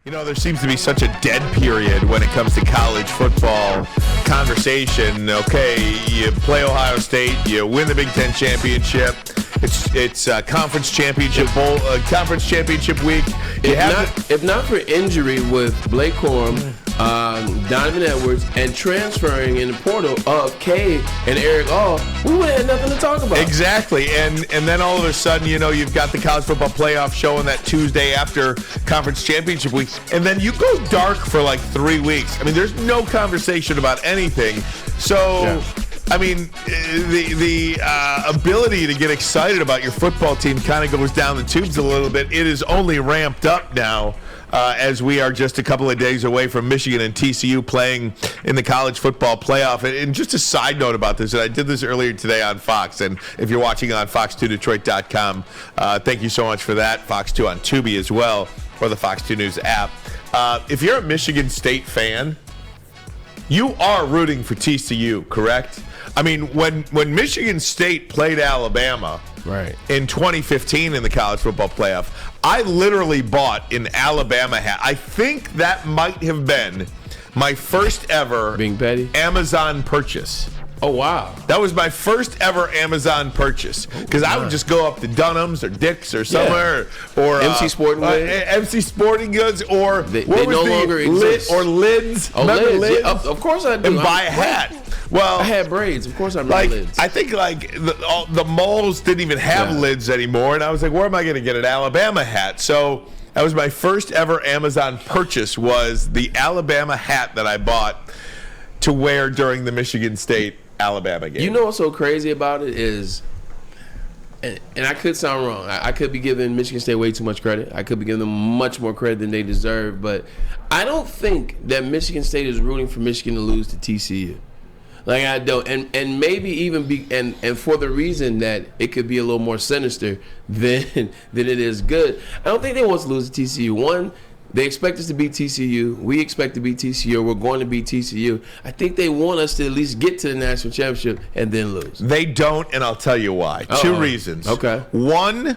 You know, there seems to be such a dead period when it comes to college football conversation. Okay, you play Ohio State, you win the Big Ten championship. It's conference championship bowl, conference championship week. If not for injury with Blake Corum, Donovan Edwards, and transferring in the portal of Cade and Eric All, we would have nothing to talk about. Exactly, and then all of a sudden, you know, you've got the college football playoff showing that Tuesday after conference championship week, and then you go dark for like 3 weeks. I mean, there's no conversation about anything. So. Yeah. I mean, the ability to get excited about your football team kind of goes down the tubes a little bit. It is only ramped up now as we are just a couple of days away from Michigan and TCU playing in the college football playoff. And just a side note about this, and I did this earlier today on Fox, and if you're watching on fox2detroit.com, thank you so much for that. Fox 2 on Tubi as well, or the Fox 2 News app. If you're a Michigan State fan, you are rooting for TCU, correct? I mean, when Michigan State played Alabama in 2015 in the college football playoff, I literally bought an Alabama hat. I think that might have been my first ever Amazon purchase. Oh, wow. That was my first ever Amazon purchase. Because I would just go up to Dunham's or Dick's or somewhere. Yeah. Or MC Sporting Goods. MC Sporting Goods. Or they no longer exist. Or Lids. Oh, Lids. Yeah, of course I do. And buy a hat. Well, I had braids. Of course I remember lids. I think the malls didn't even have lids anymore. And I was like, where am I going to get an Alabama hat? So that was my first ever Amazon purchase, was the Alabama hat that I bought to wear during the Michigan State Alabama game. You know what's so crazy about it is, and I could sound wrong, I could be giving Michigan State way too much credit. I could be giving them much more credit than they deserve, but I don't think that Michigan State is rooting for Michigan to lose to TCU. Like, I don't, and maybe even be, and for the reason that it could be a little more sinister than it is good. I don't think they want to lose to TCU. One, they expect us to beat TCU. We expect to beat TCU. We're going to beat TCU. I think they want us to at least get to the national championship and then lose. They don't, and I'll tell you why. Uh-oh. 2 reasons. Okay. One,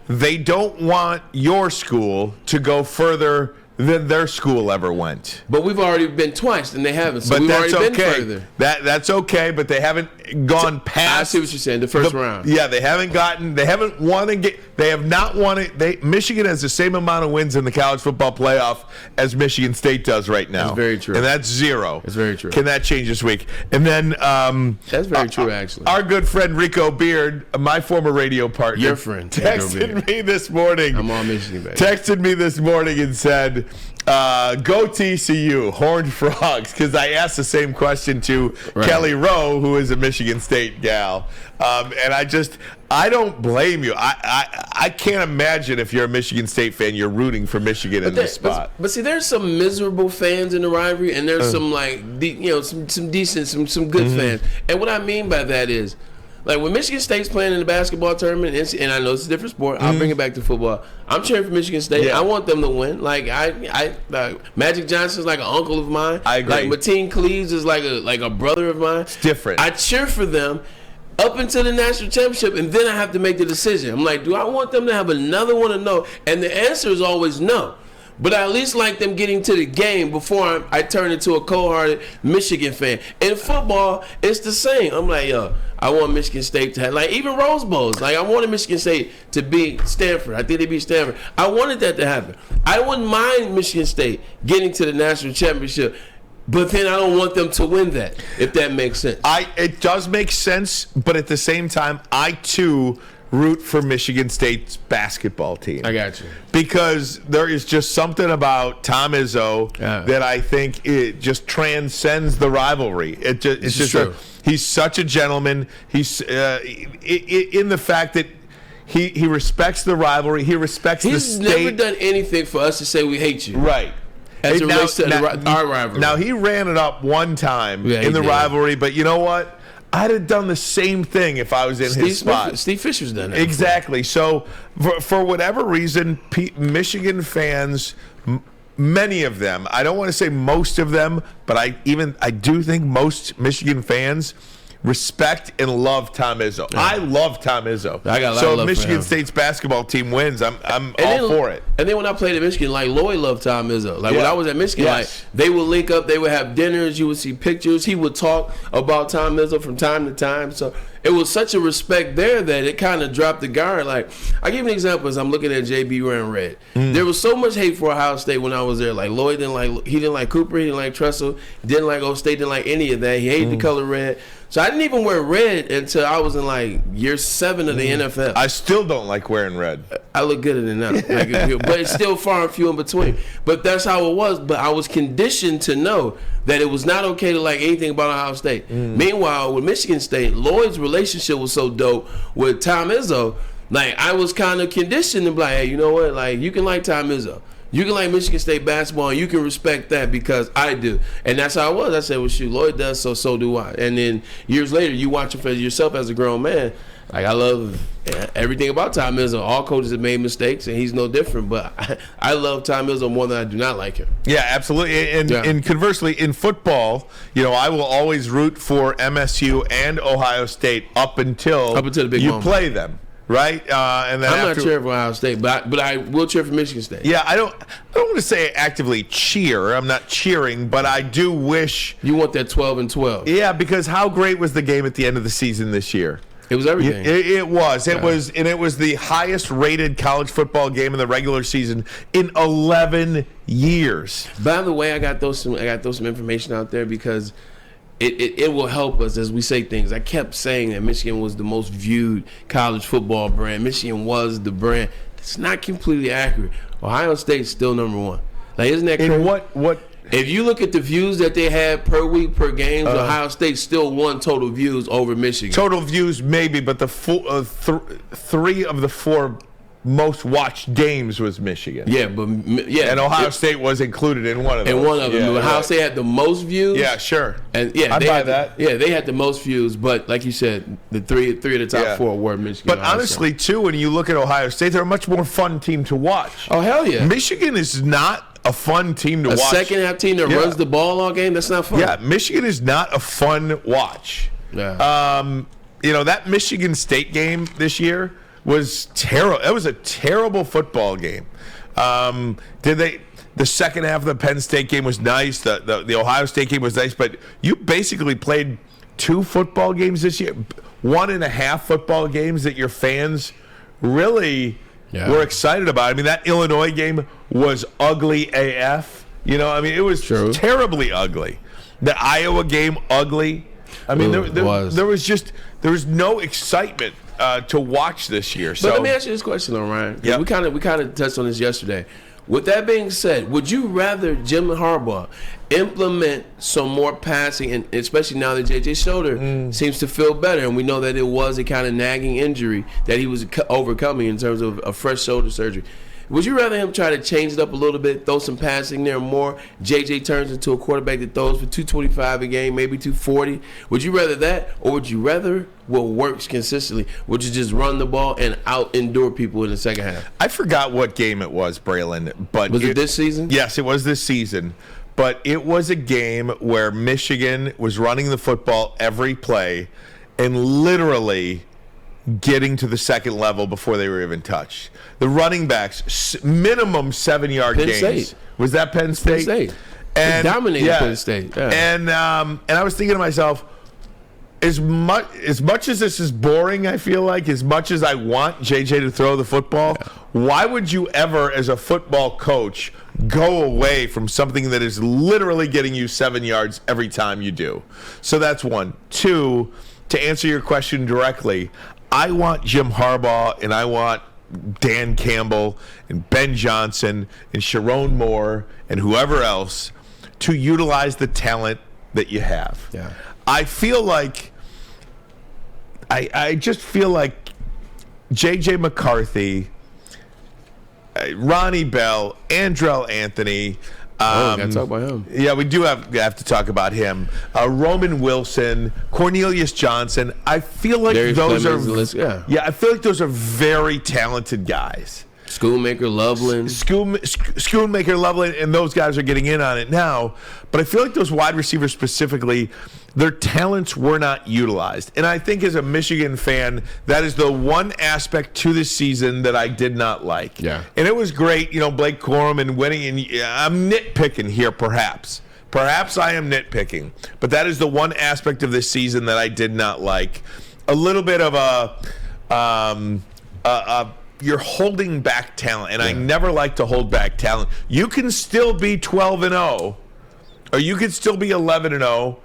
they don't want your school to go further than their school ever went. But we've already been twice, and they haven't. So we've already been further. That's okay, but they haven't gone past. I see what you're saying. The first round. Yeah, they haven't won They have not won it. Michigan has the same amount of wins in the college football playoff as Michigan State does right now. That's very true. And that's 0. That's very true. Can that change this week? And then that's very true, actually. Our good friend Rico Beard, my former radio partner, your friend, texted me this morning. I'm on Michigan, baby. Texted me this morning and said, go TCU, Horned Frogs, because I asked the same question to Kelly Rowe, who is a Michigan State gal. And I don't blame you. I can't imagine if you're a Michigan State fan, you're rooting for Michigan in this spot. But see, there's some miserable fans in the rivalry, and there's some some decent, some good fans. And what I mean by that is, like, when Michigan State's playing in the basketball tournament, and I know it's a different sport, I'll bring it back to football. I'm cheering for Michigan State. Yeah. I want them to win. Like, Magic Johnson's like an uncle of mine. I agree. Like, Mateen Cleaves is like a brother of mine. It's different. I cheer for them up until the national championship, and then I have to make the decision. I'm like, do I want them to have another one or no? And the answer is always no. But I at least like them getting to the game before I turn into a cold-hearted Michigan fan. In football, it's the same. I'm like, I want Michigan State to have, like, even Rose Bowls. Like, I wanted Michigan State to beat Stanford. I think they beat Stanford. I wanted that to happen. I wouldn't mind Michigan State getting to the national championship, but then I don't want them to win that, if that makes sense. It does make sense, but at the same time, I, too, root for Michigan State's basketball team. I got you. Because there is just something about Tom Izzo that I think it just transcends the rivalry. It's just true. He's such a gentleman. He's in the fact that he respects the rivalry. He respects the state. He's never done anything for us to say we hate you. Right. As it relates to our rivalry. Now, he ran it up one time in the rivalry, but you know what? I'd have done the same thing if I was in his spot. Steve Fisher's done that. Exactly. So, for whatever reason, Michigan fans, many of them, I don't want to say most of them, but I do think most Michigan fans respect and love Tom Izzo. Yeah. I love Tom Izzo. I got a lot so of love Michigan for State's basketball team wins, I'm all for it. And then when I played at Michigan, like Lloyd loved Tom Izzo. Like when I was at Michigan, like they would link up, they would have dinners, you would see pictures. He would talk about Tom Izzo from time to time. So it was such a respect there that it kind of dropped the guard. Like I give an example as I'm looking at JB wearing red. There was so much hate for Ohio State when I was there. Like Lloyd didn't like Cooper, he didn't like Tressel, didn't like Ohio State, didn't like any of that. He hated the color red. So I didn't even wear red until I was in like year 7 of the NFL. I still don't like wearing red. I look good in it now, but it's still far and few in between. But that's how it was. But I was conditioned to know that it was not okay to like anything about Ohio State. Meanwhile, with Michigan State, Lloyd's relationship was so dope with Tom Izzo. Like I was kind of conditioned to be like, hey, you know what? Like you can like Tom Izzo. You can like Michigan State basketball, and you can respect that because I do. And that's how it was. I said, well, shoot, Lloyd does, so do I. And then years later, you watch him for yourself as a grown man. Like, I love everything about Tom Izzo. All coaches have made mistakes, and he's no different. But I love Tom Izzo more than I do not like him. Yeah, absolutely. And conversely, in football, I will always root for MSU and Ohio State up until the big moment. Play them. Right, and then I'm not cheering for Ohio State, but I will cheer for Michigan State. Yeah, I don't want to say actively cheer. I'm not cheering, but I do wish you want that 12-12. Yeah, because how great was the game at the end of the season this year? It was everything. It was. It was, and it was the highest rated college football game in the regular season in 11 years. By the way, I got those some information out there because. It will help us as we say things. I kept saying that Michigan was the most viewed college football brand. Michigan was the brand. It's not completely accurate. Ohio State's still number one. Like, isn't that crazy? In what? If you look at the views that they had per week, per games, Ohio State still won total views over Michigan. Total views, maybe, but the 3 of the 4 most watched games was Michigan. Yeah, and Ohio State was included in one of them. Ohio State had the most views. Yeah, sure. And I buy that. They had the most views, but like you said, the three of the top 4 were Michigan. But honestly, too, when you look at Ohio State, they're a much more fun team to watch. Oh hell yeah! Michigan is not a fun team to watch. A second half team that runs the ball all game, that's not fun. Yeah, Michigan is not a fun watch. Yeah. That Michigan State game this year was terrible. It was a terrible football game. The second half of the Penn State game was nice. The Ohio State game was nice, but you basically played 2 football games this year, 1.5 football games that your fans really were excited about. I mean, that Illinois game was ugly AF. It was terribly ugly. The Iowa game, ugly. I mean, there was no excitement to watch this year. But let me ask you this question, though, Ryan. Yep. We kind of touched on this yesterday. With that being said, would you rather Jim Harbaugh implement some more passing, and especially now that JJ's shoulder seems to feel better, and we know that it was a kind of nagging injury that he was overcoming in terms of a fresh shoulder surgery? Would you rather him try to change it up a little bit, throw some passing there more? JJ turns into a quarterback that throws for 225 a game, maybe 240. Would you rather that, or would you rather what works consistently? Would you just run the ball and out-endure people in the second half? I forgot what game it was, Braylon. But was it this season? Yes, it was this season. But it was a game where Michigan was running the football every play and literally getting to the second level before they were even touched. The running backs, minimum 7-yard gains. Penn State. Was that Penn State? Penn State. And dominated Penn State. Yeah. And I was thinking to myself, as much as this is boring, I feel like, as much as I want JJ to throw the football, why would you ever, as a football coach, go away from something that is literally getting you 7 yards every time you do? So that's one. 2, to answer your question directly, I want Jim Harbaugh and I want Dan Campbell and Ben Johnson and Sharon Moore and whoever else to utilize the talent that you have. Yeah. I feel like I just feel like J.J. McCarthy, Ronnie Bell, Andrell Anthony. Gotta talk about him. Yeah, we do have to talk about him. Roman Wilson, Cornelius Johnson. I feel like Darius those Clemens, are I feel like those are very talented guys. Schoonmaker, Loveland. Schoonmaker, Loveland, and those guys are getting in on it now. But I feel like those wide receivers specifically, their talents were not utilized. And I think as a Michigan fan, that is the one aspect to this season that I did not like. Yeah. And it was great, Blake Corum and winning. And I'm nitpicking here, perhaps. Perhaps I am nitpicking. But that is the one aspect of this season that I did not like. A little bit of you're holding back talent, and I never like to hold back talent. You can still be 12-0, or you can still be 11-0,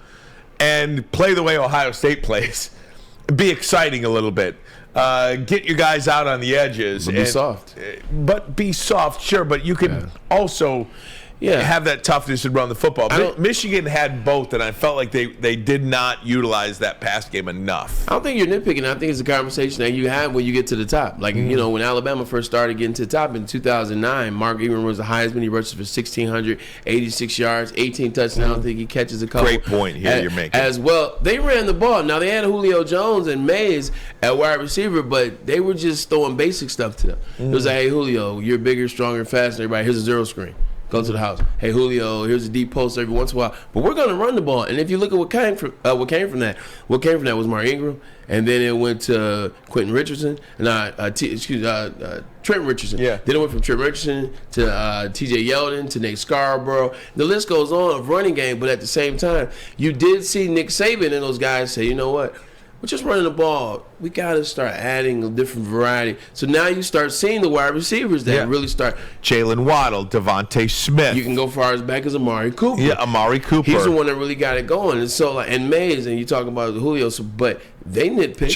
and play the way Ohio State plays. Be exciting a little bit. Get your guys out on the edges. But be soft. But be soft, sure. But you can also have that toughness and run the football. Michigan had both, and I felt like they did not utilize that pass game enough. I don't think you're nitpicking. I think it's a conversation that you have when you get to the top. Like, when Alabama first started getting to the top in 2009, Mark Ingram was the Heisman. He rushes for 1,686 yards, 18 touchdowns. I think he catches a couple. Great point here you're making. As well, they ran the ball. Now, they had Julio Jones and Mays at wide receiver, but they were just throwing basic stuff to them. It was like, hey, Julio, you're bigger, stronger, faster. Everybody, here's a zero screen. Go to the house. Hey, Julio, here's a deep post every once in a while. But we're going to run the ball. And if you look at what came from that was Mark Ingram, and then it went to Quentin Richardson, Trent Richardson. Yeah. Then it went from Trent Richardson to T.J. Yeldon to Nate Scarborough. The list goes on of running game, but at the same time, you did see Nick Saban and those guys say, you know what? We're just running the ball. We got to start adding a different variety. So now you start seeing the wide receivers that really start. Jalen Waddle, Devontae Smith. You can go far as back as Amari Cooper. Yeah, Amari Cooper. He's the one that really got it going. And so, and Mays, and you talk about Julio, but they nitpick.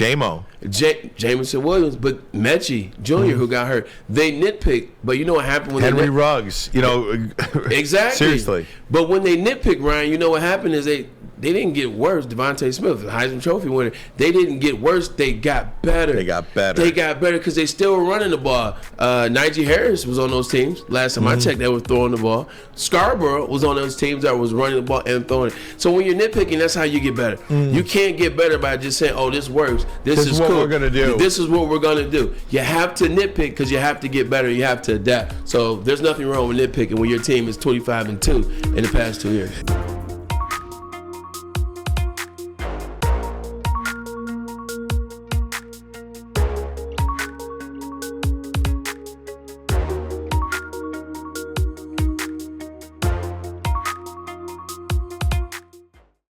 Jamison Williams, but Mechie Jr., who got hurt, they nitpick. But you know what happened when Henry Ruggs, Exactly. Seriously. But when they nitpick, Ryan, you know what happened is they didn't get worse. Devontae Smith, the Heisman Trophy winner, they didn't get worse. They got better. They got better because they still were running the ball. Najee Harris was on those teams. Last time I checked, they were throwing the ball. Scarborough was on those teams that was running the ball and throwing it. So when you're nitpicking, that's how you get better. You can't get better by just saying, oh, this works. This is what cool. we're going to do. This is what we're going to do. You have to nitpick because you have to get better. You have to adapt. So there's nothing wrong with nitpicking when your team is 25-2 in the past 2 years.